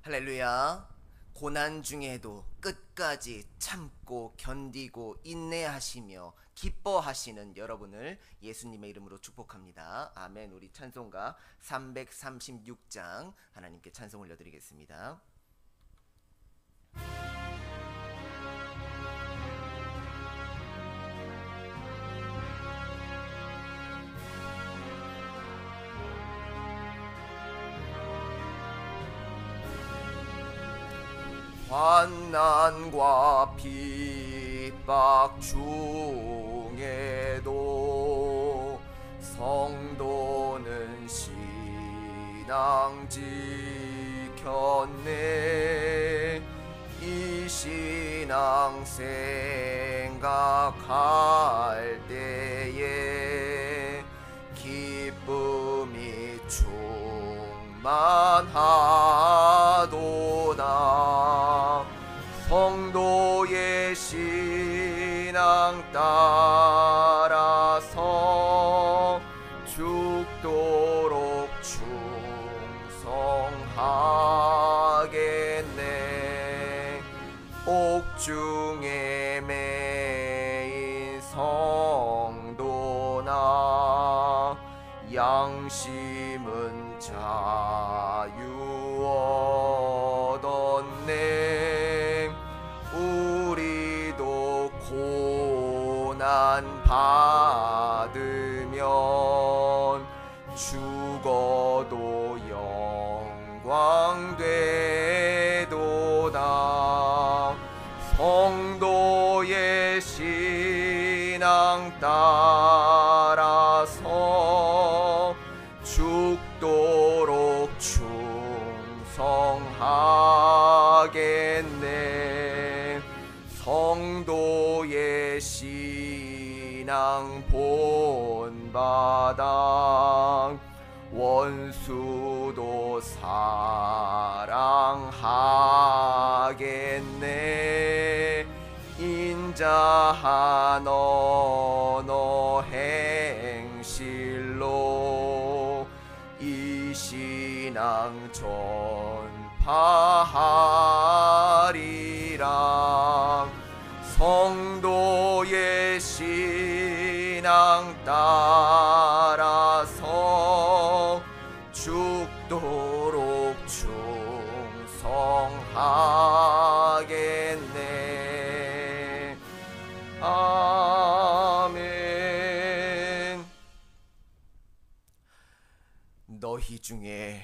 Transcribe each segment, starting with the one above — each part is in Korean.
할렐루야. 고난 중에도 끝까지 참고 견디고 인내하시며 기뻐하시는 여러분을 예수님의 이름으로 축복합니다. 아멘. 우리 찬송가 336장 하나님께 찬송 올려드리겠습니다. 환난과 핍박 중에도 성도는 신앙 지켰네. 이 신앙 생각할 때에 기쁨이 충만하도다. 성도의 신앙 따라서 죽도록 충성하겠네. 옥중에 매인 성도나 양심은 자유 얻었네. 우리도 고난 받으면 죽어도 영광 되도다. 성도의 신앙 따라서 죽도록 충성하겠네. 성도의 신앙 본받아 원수도 사랑하겠네. 인자한 언어 행실로 이 신앙 전파하리라. 성도의 신앙 따라서 죽도록 충성하겠네. 아멘. 너희 중에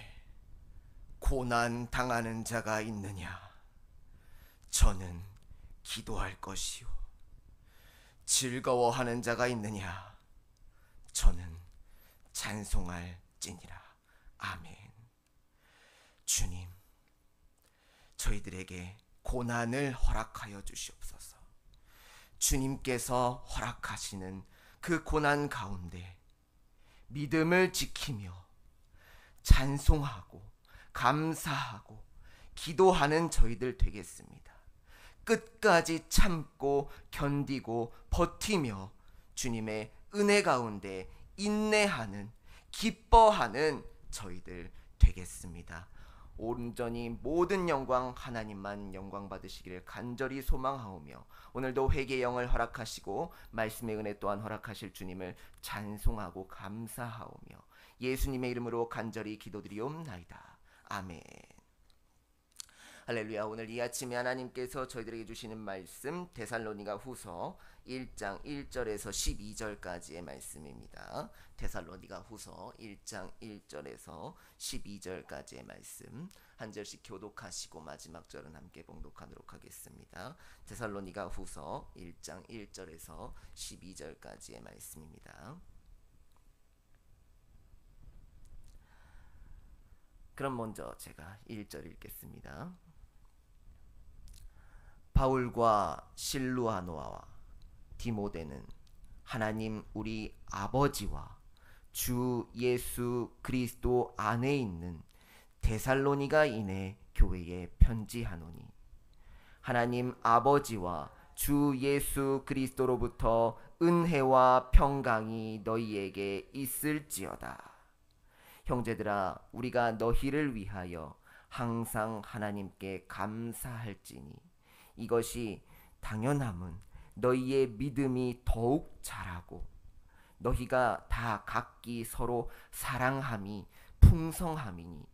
고난 당하는 자가 있느냐? 저는 기도할 것이요. 즐거워하는 자가 있느냐? 저는 찬송할지니라. 아멘. 주님, 저희들에게 고난을 허락하여 주시옵소서. 주님께서 허락하시는 그 고난 가운데 믿음을 지키며 찬송하고 감사하고 기도하는 저희들 되겠습니다. 끝까지 참고 견디고 버티며 주님의 은혜 가운데 인내하는 기뻐하는 저희들 되겠습니다. 온전히 모든 영광 하나님만 영광 받으시기를 간절히 소망하오며 오늘도 회개의 영을 허락하시고 말씀의 은혜 또한 허락하실 주님을 찬송하고 감사하오며 예수님의 이름으로 간절히 기도드리옵나이다. 아멘. 할렐루야. 오늘 이 아침에 하나님께서 저희들에게 주시는 말씀 데살로니가 후서 1장 1절에서 12절까지의 말씀입니다. 데살로니가 후서 1장 1절에서 12절까지의 말씀 한 절씩 교독하시고 마지막 절은 함께 봉독하도록 하겠습니다. 데살로니가 후서 1장 1절에서 12절까지의 말씀입니다. 그럼 먼저 제가 1절 읽겠습니다. 바울과 실루아노아와 디모데는 하나님 우리 아버지와 주 예수 그리스도 안에 있는 데살로니가인의 교회에 편지하노니 하나님 아버지와 주 예수 그리스도로부터 은혜와 평강이 너희에게 있을지어다. 형제들아, 우리가 너희를 위하여 항상 하나님께 감사할지니 이것이 당연함은 너희의 믿음이 더욱 자라고 너희가 다 각기 서로 사랑함이 풍성함이니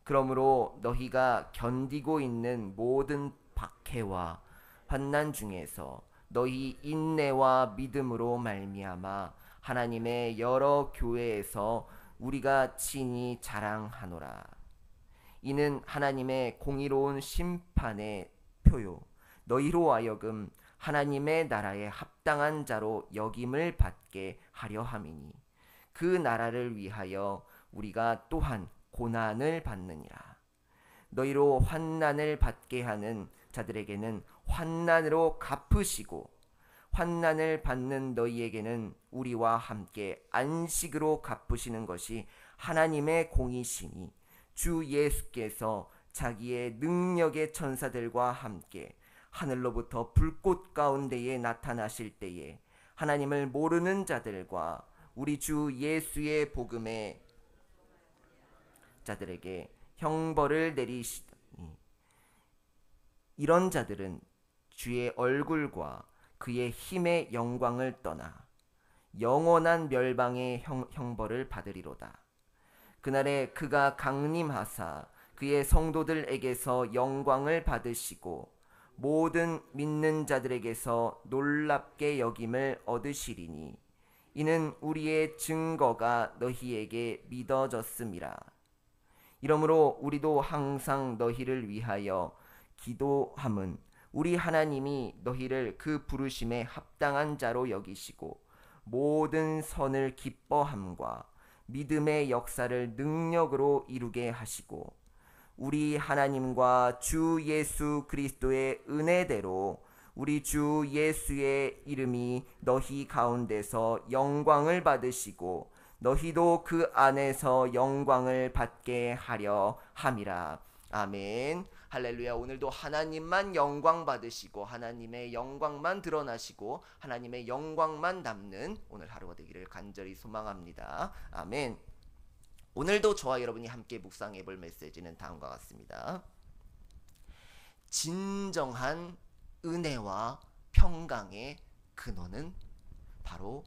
그러므로 너희가 견디고 있는 모든 박해와 환난 중에서 너희 인내와 믿음으로 말미암아 하나님의 여러 교회에서 우리가 친히 자랑하노라. 이는 하나님의 공의로운 심판의 표요 너희로 하여금 하나님의 나라에 합당한 자로 여김을 받게 하려 함이니 그 나라를 위하여 우리가 또한 고난을 받느니라. 너희로 환난을 받게 하는 자들에게는 환난으로 갚으시고 환난을 받는 너희에게는 우리와 함께 안식으로 갚으시는 것이 하나님의 공이시니 주 예수께서 자기의 능력의 천사들과 함께 하늘로부터 불꽃 가운데에 나타나실 때에 하나님을 모르는 자들과 우리 주 예수의 복음의 자들에게 형벌을 내리시더니 이런 자들은 주의 얼굴과 그의 힘의 영광을 떠나 영원한 멸망의 형벌을 받으리로다. 그날에 그가 강림하사 그의 성도들에게서 영광을 받으시고 모든 믿는 자들에게서 놀랍게 여김을 얻으시리니 이는 우리의 증거가 너희에게 믿어졌음이라. 이러므로 우리도 항상 너희를 위하여 기도함은 우리 하나님이 너희를 그 부르심에 합당한 자로 여기시고 모든 선을 기뻐함과 믿음의 역사를 능력으로 이루게 하시고 우리 하나님과 주 예수 그리스도의 은혜대로 우리 주 예수의 이름이 너희 가운데서 영광을 받으시고 너희도 그 안에서 영광을 받게 하려 함이라. 아멘. 할렐루야. 오늘도 하나님만 영광 받으시고 하나님의 영광만 드러나시고 하나님의 영광만 남는 오늘 하루가 되기를 간절히 소망합니다. 아멘. 오늘도 저와 여러분이 함께 묵상해 볼 메시지는 다음과 같습니다. 진정한 은혜와 평강의 근원은 바로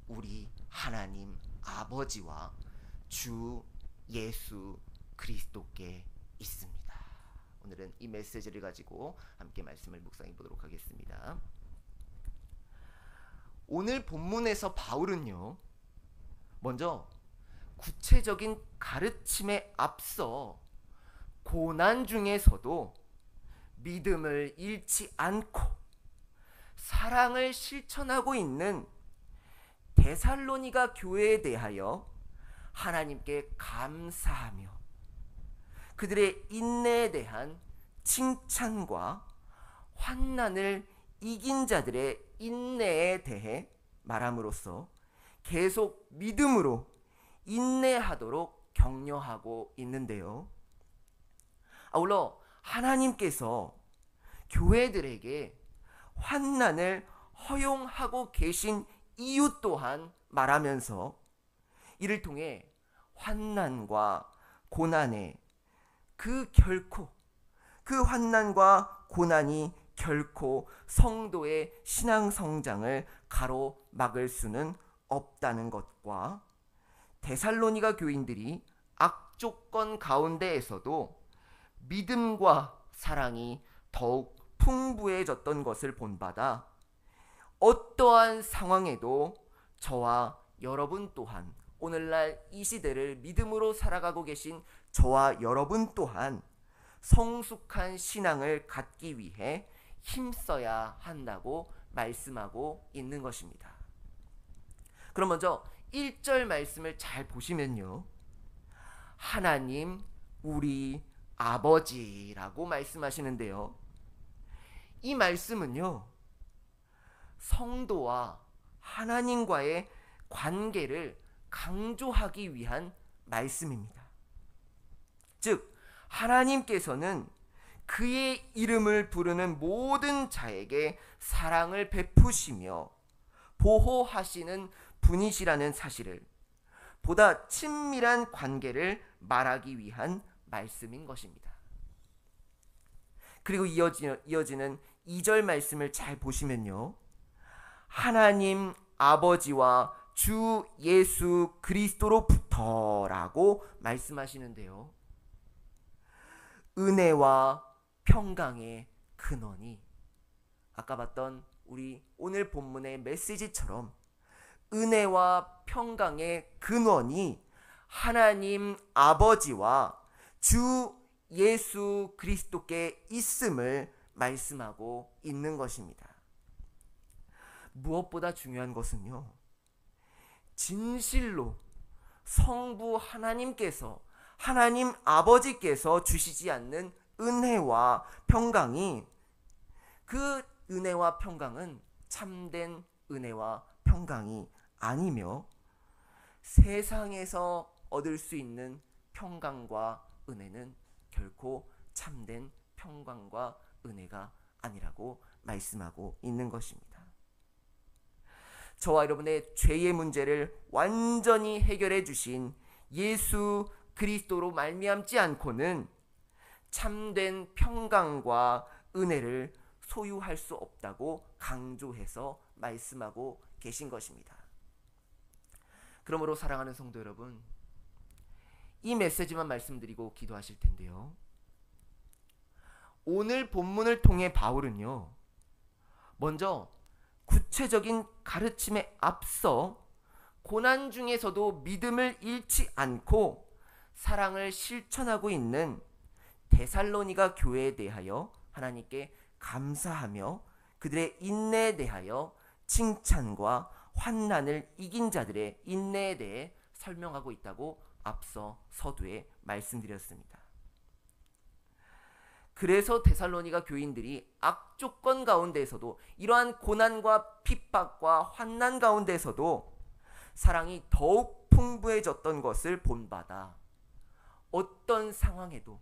우리 하나님 아버지와 주 예수 그리스도께 있습니다. 오늘은 이 메시지를 가지고 함께 말씀을 묵상해 보도록 하겠습니다. 오늘 본문에서 바울은요, 먼저 구체적인 가르침에 앞서 고난 중에서도 믿음을 잃지 않고 사랑을 실천하고 있는 데살로니가 교회에 대하여 하나님께 감사하며 그들의 인내에 대한 칭찬과 환난을 이긴 자들의 인내에 대해 말함으로써 계속 믿음으로 인내하도록 격려하고 있는데요. 아울러 하나님께서 교회들에게 환난을 허용하고 계신 이유 또한 말하면서 이를 통해 환난과 고난에 그 환난과 고난이 결코 성도의 신앙 성장을 가로막을 수는 없다는 것과 데살로니가 교인들이 악조건 가운데에서도 믿음과 사랑이 더욱 풍부해졌던 것을 본받아 어떠한 상황에도 저와 여러분 또한 오늘날 이 시대를 믿음으로 살아가고 계신 저와 여러분 또한 성숙한 신앙을 갖기 위해 힘써야 한다고 말씀하고 있는 것입니다. 그럼 먼저 1절 말씀을 잘 보시면요, 하나님 우리 아버지라고 말씀하시는데요, 이 말씀은요 성도와 하나님과의 관계를 강조하기 위한 말씀입니다. 즉 하나님께서는 그의 이름을 부르는 모든 자에게 사랑을 베푸시며 보호하시는 분이시라는 사실을, 보다 친밀한 관계를 말하기 위한 말씀인 것입니다. 그리고 이어지는 2절 말씀을 잘 보시면요. 하나님 아버지와 주 예수 그리스도로부터라고 말씀하시는데요. 은혜와 평강의 근원이 아까 봤던 우리 오늘 본문의 메시지처럼 은혜와 평강의 근원이 하나님 아버지와 주 예수 그리스도께 있음을 말씀하고 있는 것입니다. 무엇보다 중요한 것은요, 진실로 성부 하나님께서, 하나님 아버지께서 주시지 않는 은혜와 평강이, 그 은혜와 평강은 참된 은혜와 평강이 아니며 세상에서 얻을 수 있는 평강과 은혜는 결코 참된 평강과 은혜가 아니라고 말씀하고 있는 것입니다. 저와 여러분의 죄의 문제를 완전히 해결해 주신 예수 그리스도로 말미암지 않고는 참된 평강과 은혜를 소유할 수 없다고 강조해서 말씀하고 계신 것입니다. 그러므로 사랑하는 성도 여러분, 이 메시지만 말씀드리고 기도하실 텐데요. 오늘 본문을 통해 바울은요, 먼저 구체적인 가르침에 앞서 고난 중에서도 믿음을 잃지 않고 사랑을 실천하고 있는 데살로니가 교회에 대하여 하나님께 감사하며 그들의 인내에 대하여 칭찬과 환난을 이긴 자들의 인내에 대해 설명하고 있다고 앞서 서두에 말씀드렸습니다. 그래서 데살로니가 교인들이 악조건 가운데에서도, 이러한 고난과 핍박과 환난 가운데에서도 사랑이 더욱 풍부해졌던 것을 본받아 어떤 상황에도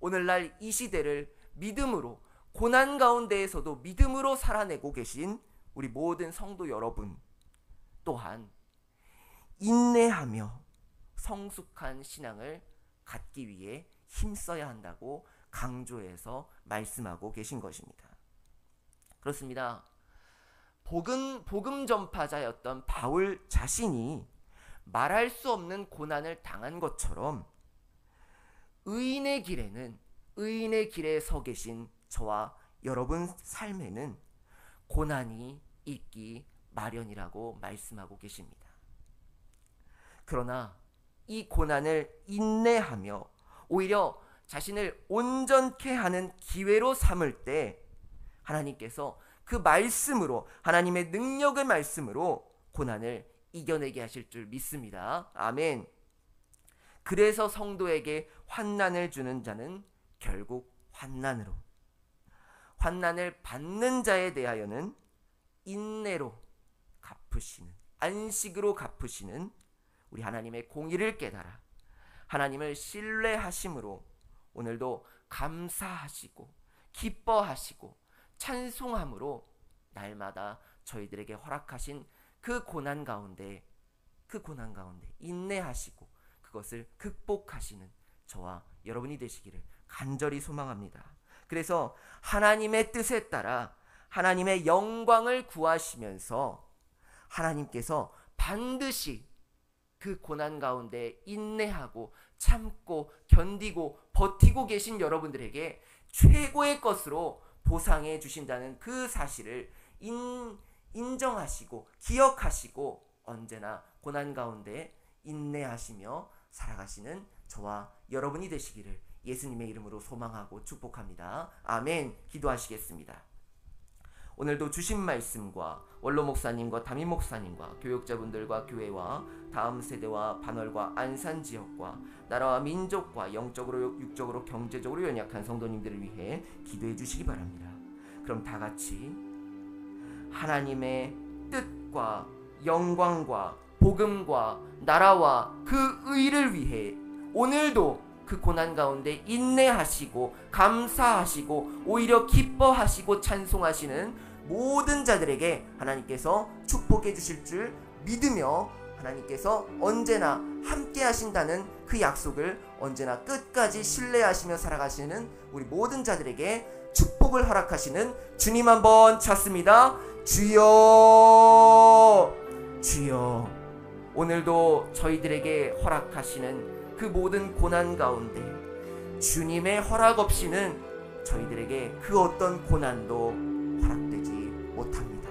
오늘날 이 시대를 믿음으로, 고난 가운데에서도 믿음으로 살아내고 계신 우리 모든 성도 여러분 또한 인내하며 성숙한 신앙을 갖기 위해 힘써야 한다고 강조해서 말씀하고 계신 것입니다. 그렇습니다. 복음 전파자였던 바울 자신이 말할 수 없는 고난을 당한 것처럼 의인의 길에 서 계신 저와 여러분 삶에는 고난이 있기 마련이라고 말씀하고 계십니다. 그러나 이 고난을 인내하며 오히려 자신을 온전케 하는 기회로 삼을 때 하나님께서 그 말씀으로, 하나님의 능력의 말씀으로 고난을 이겨내게 하실 줄 믿습니다. 아멘. 그래서 성도에게 환난을 주는 자는 결국 환난으로, 환난을 받는 자에 대하여는 인내로 갚으시는, 안식으로 갚으시는 우리 하나님의 공의를 깨달아 하나님을 신뢰하심으로 오늘도 감사하시고 기뻐하시고 찬송함으로 날마다 저희들에게 허락하신 그 고난 가운데 인내하시고 그것을 극복하시는 저와 여러분이 되시기를 간절히 소망합니다. 그래서 하나님의 뜻에 따라 하나님의 영광을 구하시면서 하나님께서 반드시 그 고난 가운데 인내하고 참고 견디고 버티고 계신 여러분들에게 최고의 것으로 보상해 주신다는 그 사실을 인정하시고 기억하시고 언제나 고난 가운데 인내하시며 살아가시는 저와 여러분이 되시기를 예수님의 이름으로 소망하고 축복합니다. 아멘. 기도하시겠습니다. 오늘도 주신 말씀과 원로 목사님과 담임 목사님과 교육자분들과 교회와 다음 세대와 반월과 안산 지역과 나라와 민족과 영적으로 육적으로 경제적으로 연약한 성도님들을 위해 기도해 주시기 바랍니다. 그럼 다 같이 하나님의 뜻과 영광과 복음과 나라와 그 의를 위해 오늘도 그 고난 가운데 인내하시고 감사하시고 오히려 기뻐하시고 찬송하시는 모든 자들에게 하나님께서 축복해 주실 줄 믿으며 하나님께서 언제나 함께 하신다는 그 약속을 언제나 끝까지 신뢰하시며 살아가시는 우리 모든 자들에게 축복을 허락하시는 주님 한번 찾습니다. 주여, 주여. 오늘도 저희들에게 허락하시는 그 모든 고난 가운데 주님의 허락 없이는 저희들에게 그 어떤 고난도 허락되지 못합니다.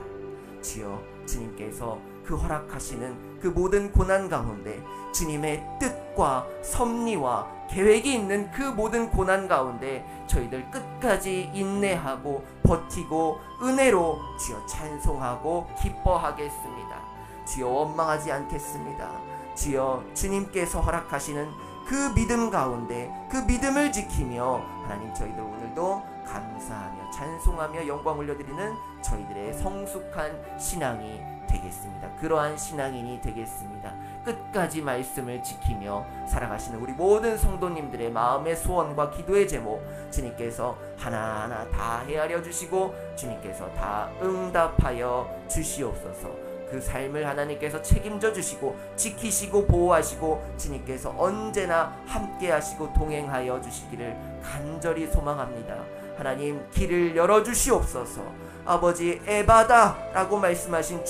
주여, 주님께서 그 허락하시는 그 모든 고난 가운데 주님의 뜻과 섭리와 계획이 있는 그 모든 고난 가운데 저희들 끝까지 인내하고 버티고 은혜로 주여 찬송하고 기뻐하겠습니다. 주여, 원망하지 않겠습니다. 주여, 주님께서 허락하시는 그 믿음 가운데 그 믿음을 지키며 하나님, 저희들 오늘도 감사하며 찬송하며 영광 올려드리는 저희들의 성숙한 신앙이 되겠습니다. 그러한 신앙인이 되겠습니다. 끝까지 말씀을 지키며 살아가시는 우리 모든 성도님들의 마음의 소원과 기도의 제목 주님께서 하나하나 다 헤아려 주시고 주님께서 다 응답하여 주시옵소서. 그 삶을 하나님께서 책임져 주시고 지키시고 보호하시고 주님께서 언제나 함께 하시고 동행하여 주시기를 간절히 소망합니다. 하나님, 길을 열어주시옵소서. 아버지, 에바다 라고 말씀하신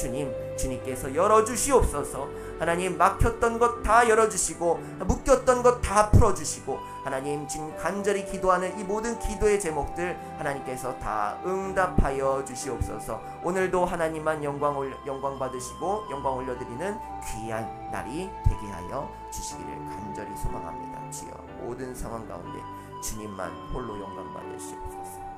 주님께서 열어주시옵소서. 하나님, 막혔던 것 다 열어주시고 묶였던 것 다 풀어주시고 하나님, 지금 간절히 기도하는 이 모든 기도의 제목들 하나님께서 다 응답하여 주시옵소서. 오늘도 하나님만 영광 받으시고 영광 올려드리는 귀한 날이 되게 하여 주시기를 간절히 소망합니다. 주여, 모든 상황 가운데 주님만 홀로 영광 받으시옵소서.